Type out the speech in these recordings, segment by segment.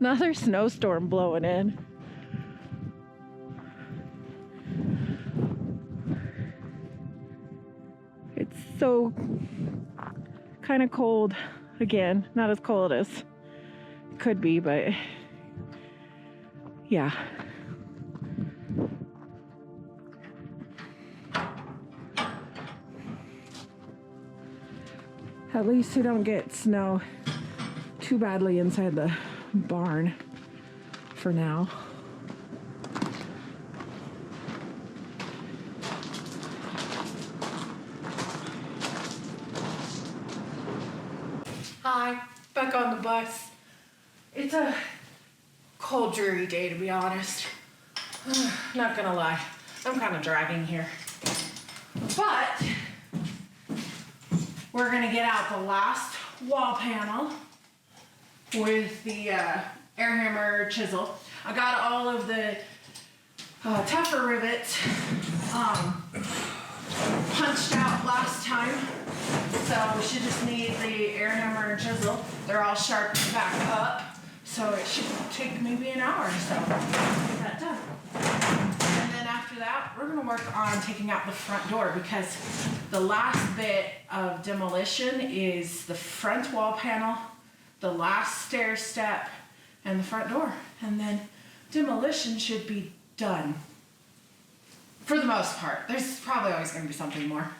Another snowstorm blowing in. It's so kind of cold again. Not as cold as it could be, but yeah. At least we don't get snow too badly inside the barn for now. Hi, back on the bus. It's a cold, dreary day, to be honest. Not gonna lie, I'm kind of dragging here. But we're gonna get out the last wall panel with the air hammer chisel. I got all of the tougher rivets punched out last time, so we should just need the air hammer and chisel. They're all sharpened back up, so it should take maybe an hour or so to get that done. And then after that, we're gonna work on taking out the front door, because the last bit of demolition is the front wall panel, the last stair step, and the front door. And then demolition should be done. For the most part. There's probably always going to be something more.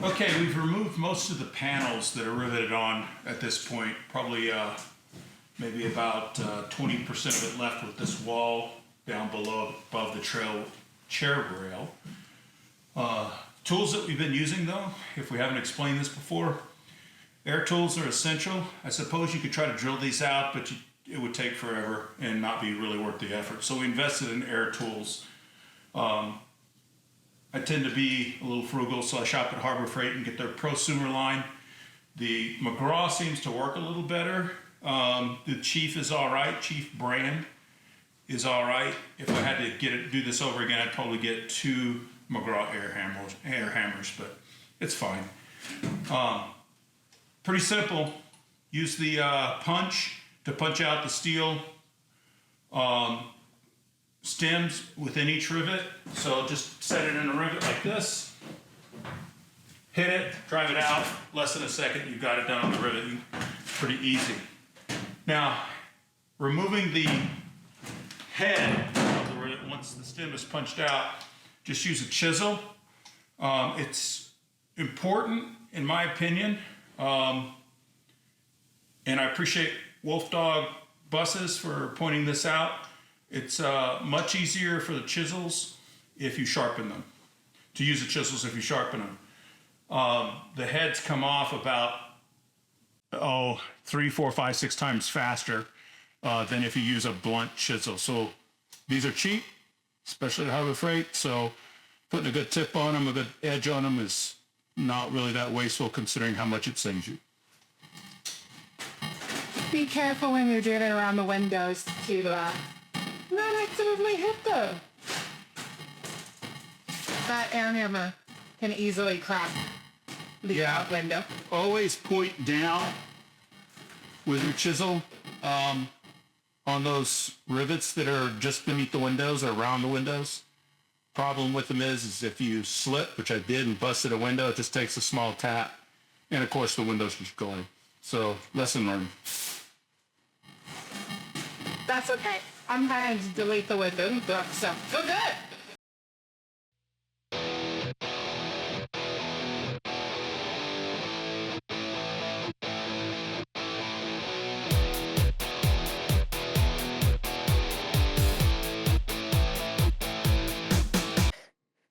Okay, we've removed most of the panels that are riveted on at this point. Probably maybe about 20% of it left with this wall down below, above the chair rail. Tools that we've been using though, if we haven't explained this before, air tools are essential. I suppose you could try to drill these out, but it would take forever and not be really worth the effort. So we invested in air tools. I tend to be a little frugal, so I shop at Harbor Freight and get their prosumer line. The McGraw seems to work a little better. The Chief is all right. Chief brand is all right. If I had to do this over again, I'd probably get 2 McGraw air hammers, but it's fine. Pretty simple. Use the punch to punch out the steel stems within each rivet. So just set it in a rivet like this, hit it, drive it out, less than a second, you've got it done on the rivet. Pretty easy. Now, removing the head of the rivet once the stem is punched out, just use a chisel. It's important, in my opinion, and I appreciate Wolf Dog buses for pointing this out. It's much easier for the chisels if you sharpen them, to use the chisels if you sharpen them. The heads come off about 3, 4, 5, 6 times faster than if you use a blunt chisel. So these are cheap, especially at Harbor Freight, so putting a good tip on them, a good edge on them is not really that wasteful considering how much it saves you. Be careful when you're doing it around the windows to not accidentally hit them. That air hammer can easily crack the window. Always point down with your chisel on those rivets that are just beneath the windows or around the windows. Problem with them is if you slip, which I did, and busted a window, it just takes a small tap, and of course the window's just going. So lesson learned. That's okay. I'm trying to delete the window, so go good.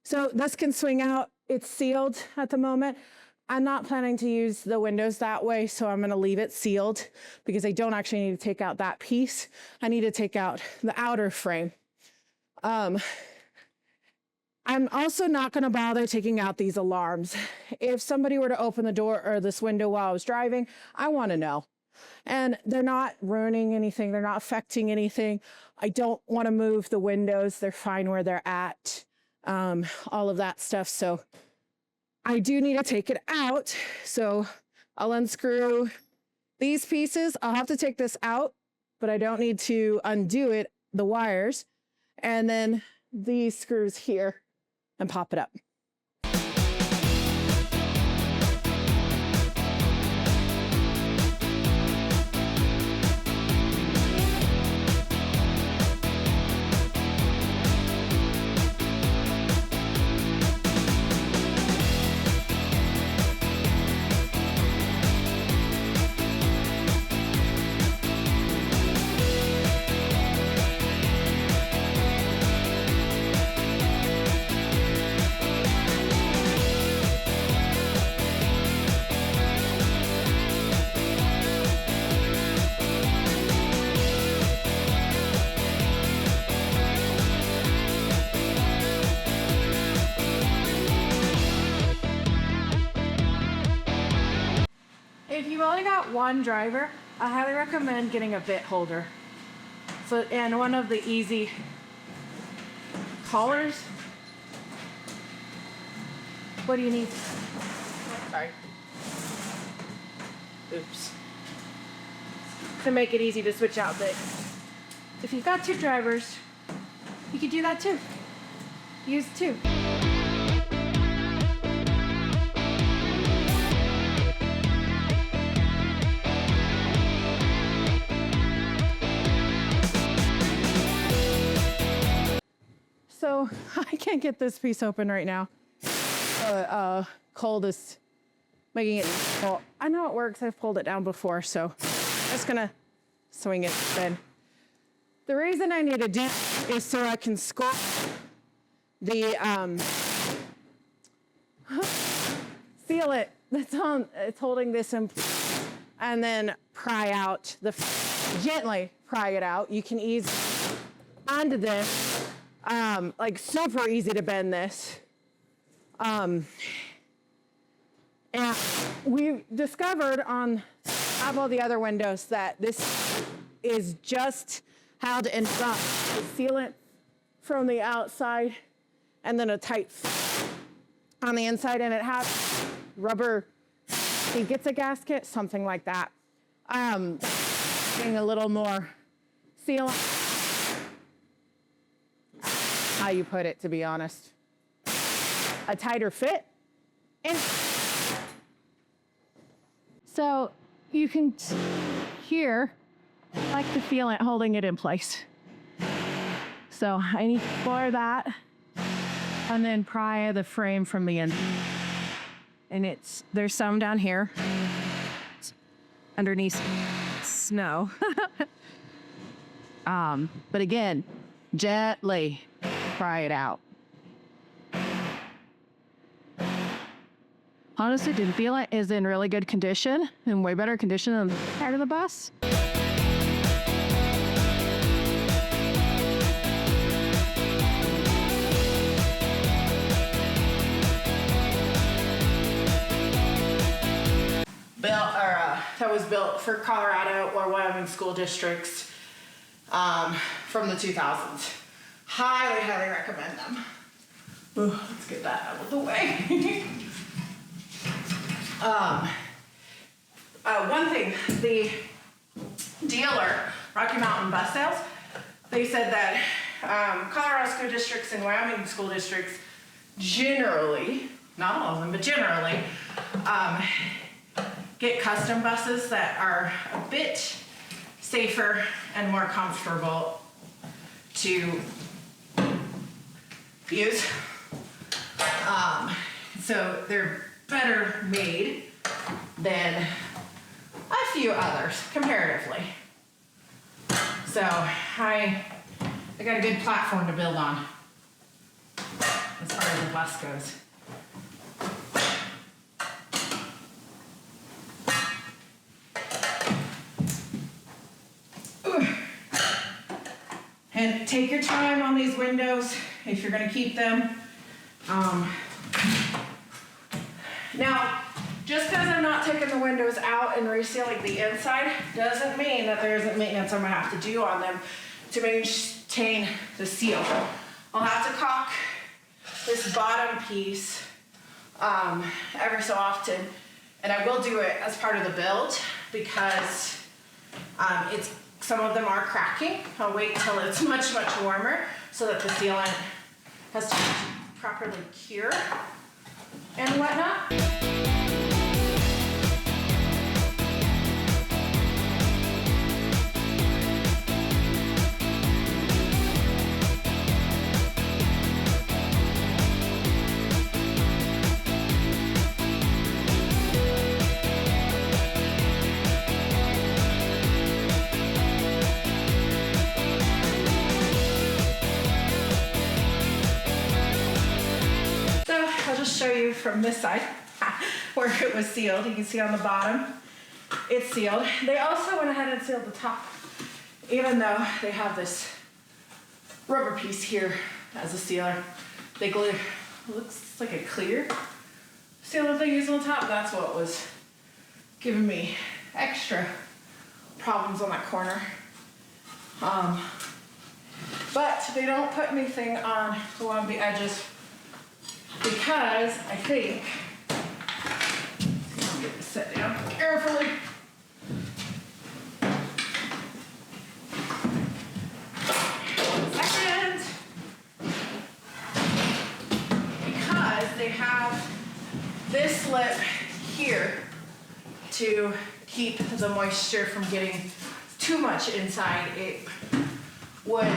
So this can swing out. It's sealed at the moment. I'm not planning to use the windows that way, so I'm gonna leave it sealed because I don't actually need to take out that piece. I need to take out the outer frame. I'm also not gonna bother taking out these alarms. If somebody were to open the door or this window while I was driving, I wanna know. And they're not ruining anything. They're not affecting anything. I don't wanna move the windows. They're fine where they're at. All of that stuff. So I do need to take it out. So I'll unscrew these pieces. I'll have to take this out, but I don't need to undo it, the wires. And then these screws here and pop it up. If you've only got one driver, I highly recommend getting a bit holder. So, and one of the easy collars. What do you need? Sorry. Oops. To make it easy to switch out, but if you've got two drivers, you could do that too. Use two. So I can't get this piece open right now. Cold is making it difficult. I know it works. I've pulled it down before, so I'm just gonna swing it then. The reason I need a dent is so I can sculpt the sealant that's on. It's holding this in, and then pry out gently pry it out. You can ease onto this. Like super easy to bend this. And we discovered on all the other windows that this is just how to install the sealant from the outside and then a tight on the inside, and it has rubber, it gets a gasket, something like that. Getting a little more sealant. How you put it, to be honest. A tighter fit. And so you can hear like the feeling holding it in place. So I need to explore that and then pry the frame from the end. And there's some down here underneath snow. But again, gently pry it out. Honestly, didn't feel it is in really good condition, in way better condition than the part of the bus. That was built for Colorado or Wyoming school districts from the 2000s. Highly, highly recommend them. Ooh, let's get that out of the way. One thing, the dealer, Rocky Mountain Bus Sales, they said that Colorado school districts and Wyoming school districts generally, not all of them, but generally, get custom buses that are a bit safer and more comfortable to use. So they're better made than a few others comparatively. So I got a good platform to build on as far as the bus goes. And take your time on these windows if you're going to keep them. Now, just because I'm not taking the windows out and resealing the inside doesn't mean that there isn't maintenance I'm going to have to do on them to maintain the seal. I'll have to caulk this bottom piece every so often. And I will do it as part of the build because some of them are cracking. I'll wait till it's much, much warmer so that the sealant has time to properly cure and whatnot. Show you from this side where it was sealed. You can see on the bottom it's sealed. They also went ahead and sealed the top, even though they have this rubber piece here as a sealer. They glue, looks like a clear sealer they use on the top. That's what was giving me extra problems on that corner. But they don't put anything on along the edges because I think, I'll get this set down carefully. One second. Because they have this lip here to keep the moisture from getting too much inside. It would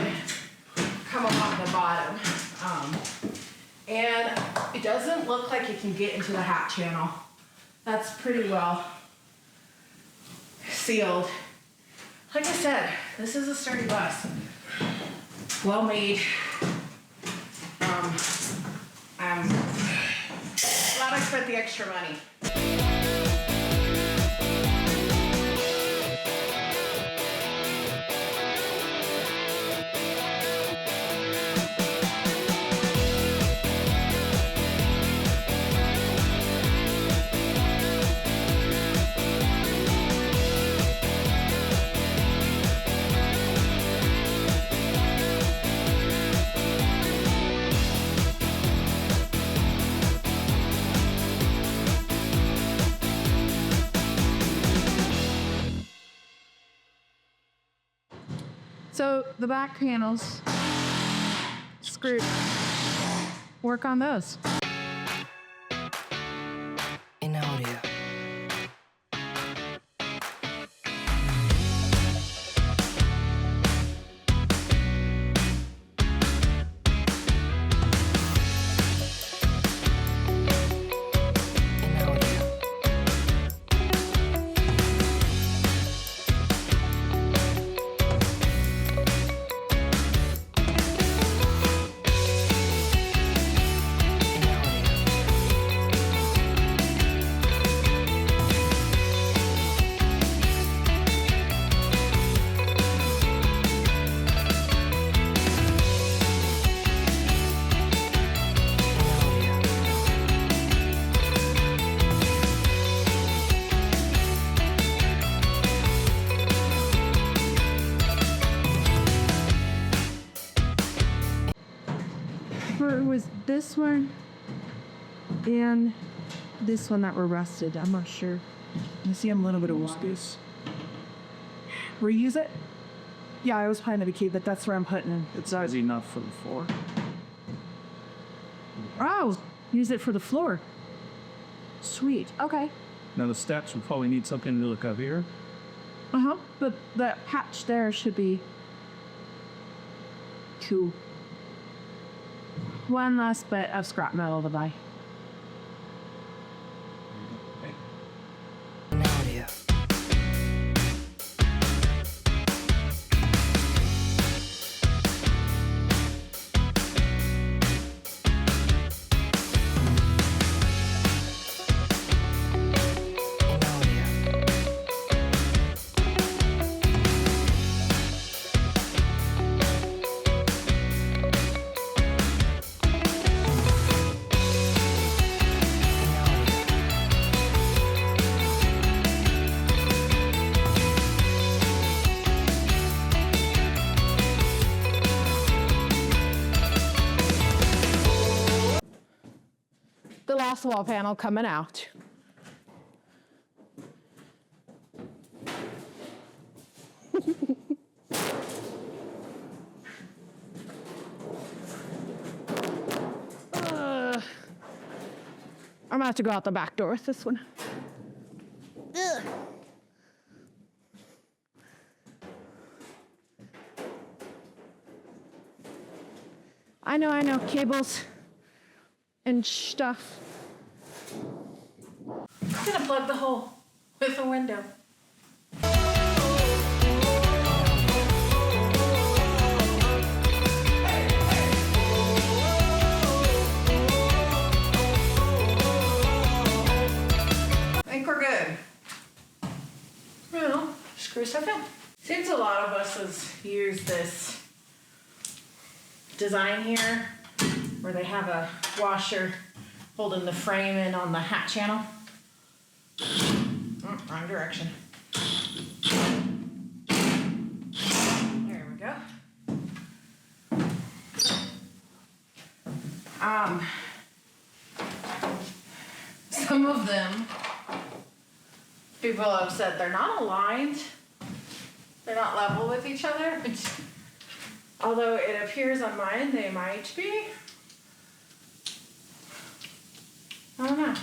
come along the bottom. And it doesn't look like it can get into the hat channel. That's pretty well sealed. Like I said, this is a sturdy bus. Well made. I'm glad I spent the extra money. So the back panels, screwed. Work on those. In audio. It was this one and this one that were rusted. I'm not sure. I see a little bit of water. Reuse it? Yeah, I was planning to keep it. That's where I'm putting it. It's size enough for the floor. Oh, use it for the floor. Sweet. Okay. Now the steps will probably need something to look up here. But that patch there should be cool. One last bit of scrap metal to buy. In audio. In audio. glass wall panel coming out. I'm gonna have to go out the back door with this one. Ugh. I know, cables and stuff. I'm gonna plug the hole with a window. I think we're good. Well, screw stuff in. Seems a lot of us has used this design here where they have a washer holding the frame in on the hat channel. Oh, wrong direction. There we go. Some of them, people have said they're not aligned. They're not level with each other. Although it appears on mine they might be. I don't know.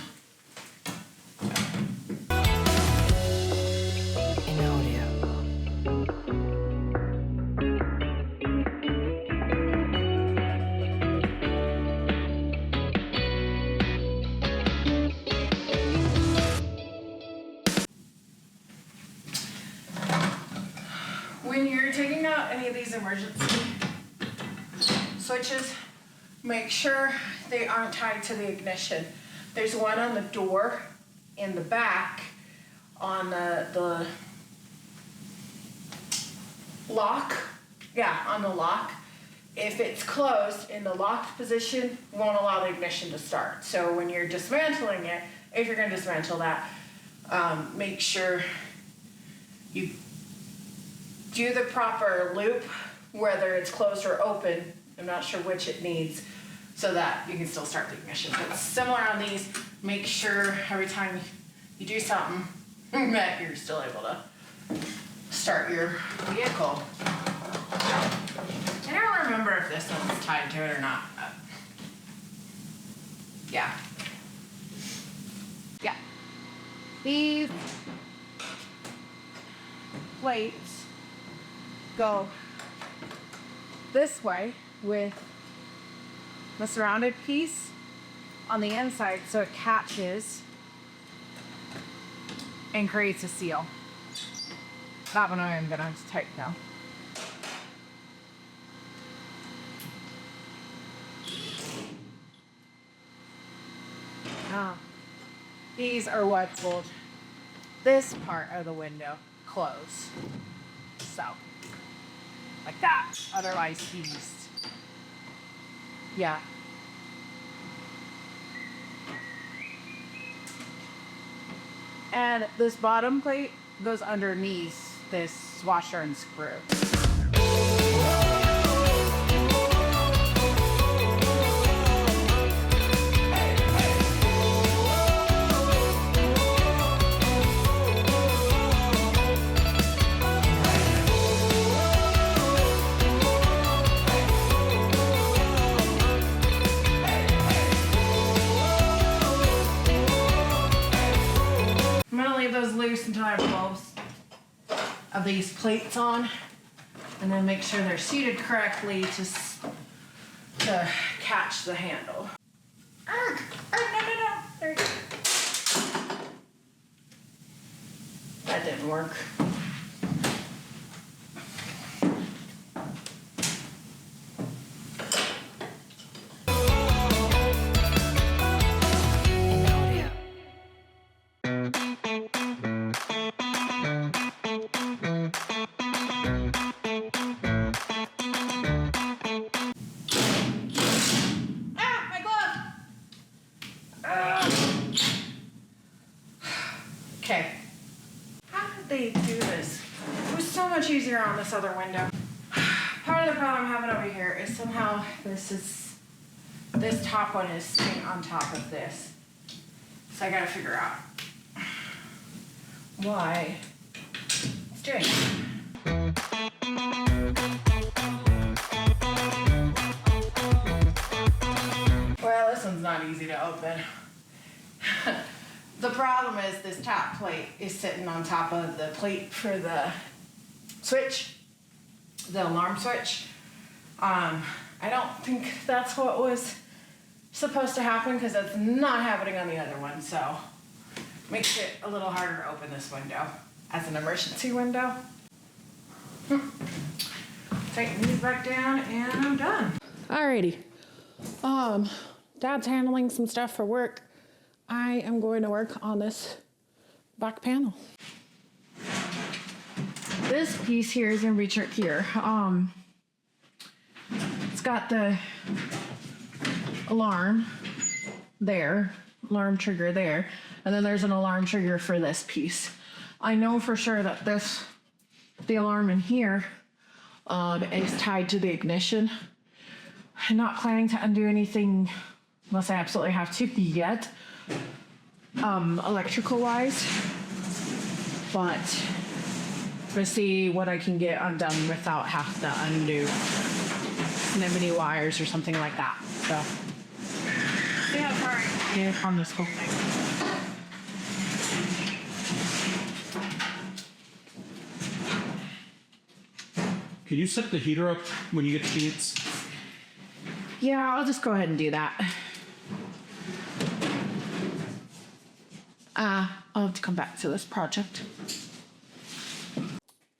When you're taking out any of these emergency switches, make sure they aren't tied to the ignition. There's one on the door in the back on the lock. Yeah, on the lock. If it's closed in the locked position, it won't allow the ignition to start. So when you're dismantling it, if you're going to dismantle that, make sure you do the proper loop, whether it's closed or open. I'm not sure which it needs, so that you can still start the ignition. But similar on these, make sure every time you do something that you're still able to start your vehicle. I don't remember if this one's tied to it or not. Yeah. Yeah. These plates go this way with the surrounded piece on the inside so it catches and creates a seal. That one I'm gonna tighten now. These are what hold this part of the window close. So, like that, otherwise seized. Yeah. And this bottom plate goes underneath this washer and screw. I'm gonna leave those loose until I have both of these plates on, and then make sure they're seated correctly to catch the handle. No. There you go. That didn't work. Okay. How did they do this? It was so much easier on this other window. Part of the problem I'm having over here is somehow this top one is sitting on top of this. So I gotta figure out why it's doing it. Well, this one's not easy to open. The problem is this top plate is sitting on top of the plate for the switch, the alarm switch. I don't think that's what was supposed to happen because that's not happening on the other one, so makes it a little harder to open this window as an emergency window. Tighten these back down and I'm done. Alrighty. Dad's handling some stuff for work. I am going to work on this back panel. This piece here is gonna be trickier. It's got the alarm there, alarm trigger there, and then there's an alarm trigger for this piece. I know for sure that the alarm in here is tied to the ignition. I'm not planning to undo anything unless I absolutely have to yet, electrical wise, but we'll see what I can get undone without having to undo snippety wires or something like that. So, see how far I can get on this whole thing. Can you set the heater up when you get the sheets? Yeah, I'll just go ahead and do that. I'll have to come back to this project.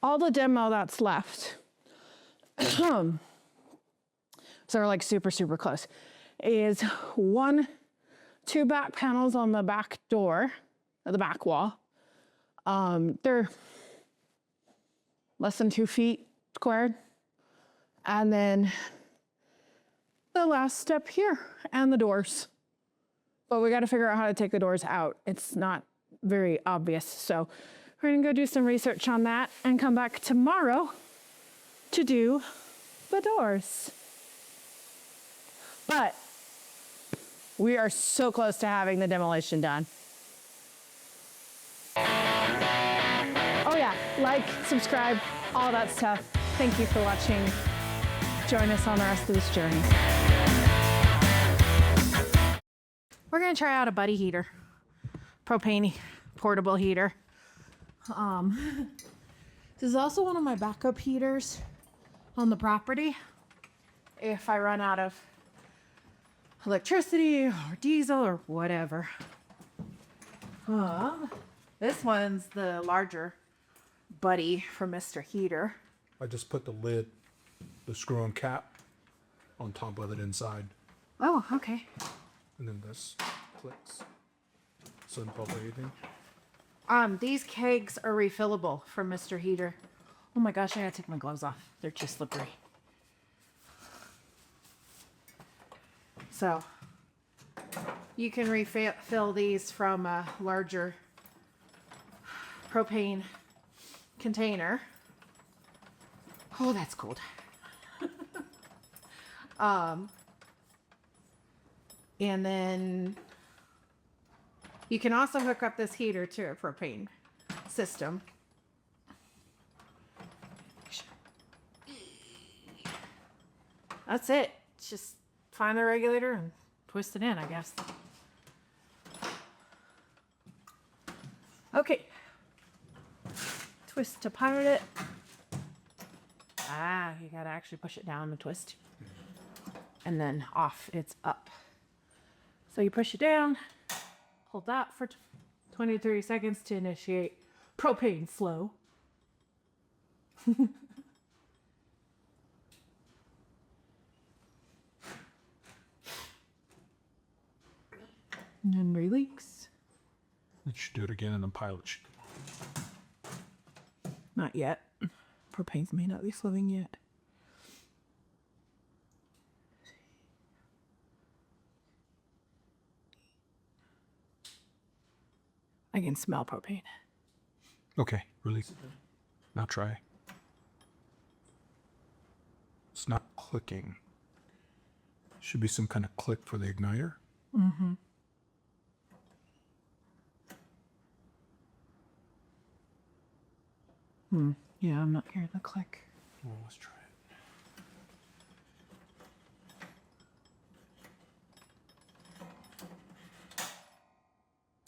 All the demo that's left, so we're like super, super close, is two back panels on the back door, or the back wall. They're less than 2 feet squared. And then the last step here and the doors. But we got to figure out how to take the doors out. It's not very obvious. So we're gonna go do some research on that and come back tomorrow to do the doors. But we are so close to having the demolition done. Oh yeah, like, subscribe, all that stuff. Thank you for watching. Join us on the rest of this journey. We're gonna try out a buddy heater, propane portable heater. This is also one of my backup heaters on the property if I run out of electricity or diesel or whatever. This one's the larger buddy from Mr. Heater. I just put the lid, the screw-on cap, on top of it inside, Oh, okay. and then this clicks. So it doesn't pop anything. These kegs are refillable from Mr. Heater. Oh my gosh, I gotta take my gloves off. They're too slippery. So, you can refill these from a larger propane container. Oh, that's cold. And then you can also hook up this heater to a propane system. That's it. It's just find the regulator and twist it in, I guess. Okay. Twist to pilot it. You gotta actually push it down and twist. And then off, it's up. So you push it down, hold that for 20 to 30 seconds to initiate propane flow. And then release. You should do it again, and then pilot should come on. Not yet. Propanes may not be flowing yet. I can smell propane. Okay, release it then. Now try. It's not clicking. Should be some kind of click for the igniter. Yeah, I'm not hearing the click. Well, let's try it.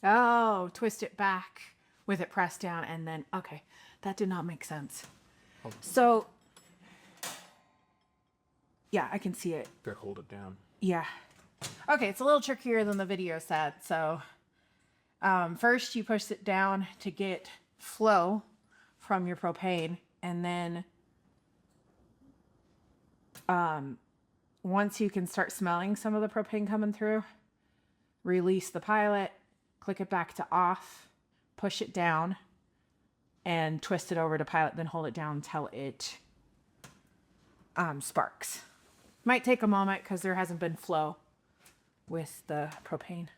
Oh, twist it back with it pressed down and then, okay, that did not make sense. So, yeah, I can see it. Gotta hold it down. Yeah. Okay, it's a little trickier than the video said. So, first you push it down to get flow from your propane, and then once you can start smelling some of the propane coming through, release the pilot, click it back to off, push it down, and twist it over to pilot, then hold it down until it sparks. Might take a moment because there hasn't been flow with the propane.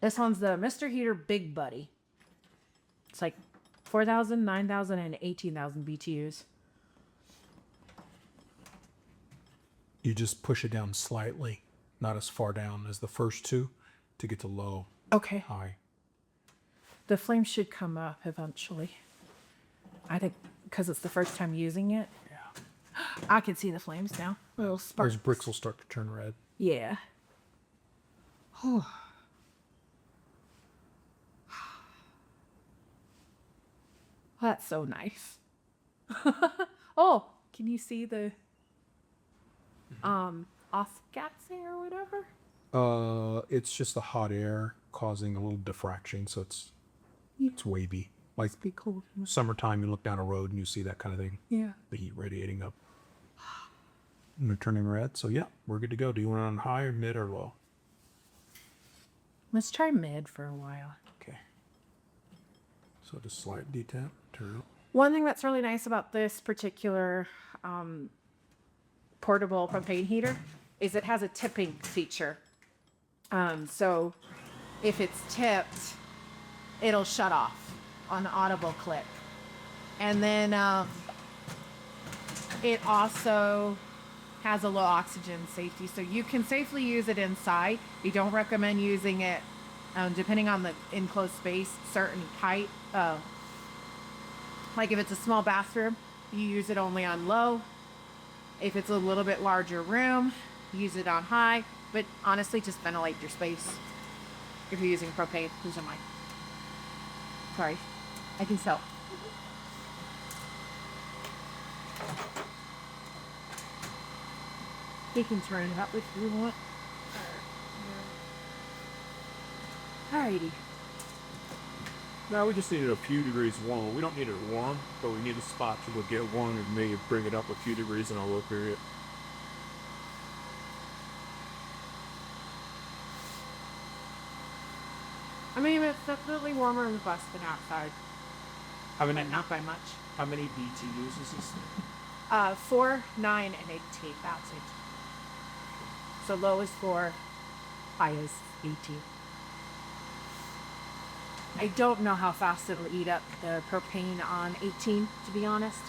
This one's the Mr. Heater Big Buddy. It's like 4,000, 9,000, and 18,000 BTUs. You just push it down slightly, not as far down as the first two, to get to low, Okay. high. The flame should come up eventually. I think because it's the first time using it. Yeah. I can see the flames now. Little sparks. Those bricks will start to turn red. Yeah. That's so nice. Oh, can you see the off-gassing or whatever? It's just the hot air causing a little diffraction, so it's wavy. Like Be cool. summertime, you look down a road and you see that kind of thing. Yeah. The heat radiating up. And they're turning red. So yeah, we're good to go. Do you want it on high or mid or low? Let's try mid for a while. Okay. So just slight detap. Turn. One thing that's really nice about this particular portable propane heater is it has a tipping feature. So if it's tipped, it'll shut off on the audible click. And then it also has a low oxygen safety, so you can safely use it inside. We don't recommend using it depending on the enclosed space, certain height. Like if it's a small bathroom, you use it only on low. If it's a little bit larger room, use it on high. But honestly, just ventilate your space if you're using propane. These are mine. Sorry, I can sell. You can turn it up if you want. Alrighty. No, we just needed a few degrees warm. We don't need it warm, but we need a spot to get warm and maybe bring it up a few degrees in a low period. I mean, it's definitely warmer in the bus than outside, How many? but not by much. How many BTUs is this? 4, 9, and 18,000. So low is 4, high is 18. I don't know how fast it'll eat up the propane on 18, to be honest.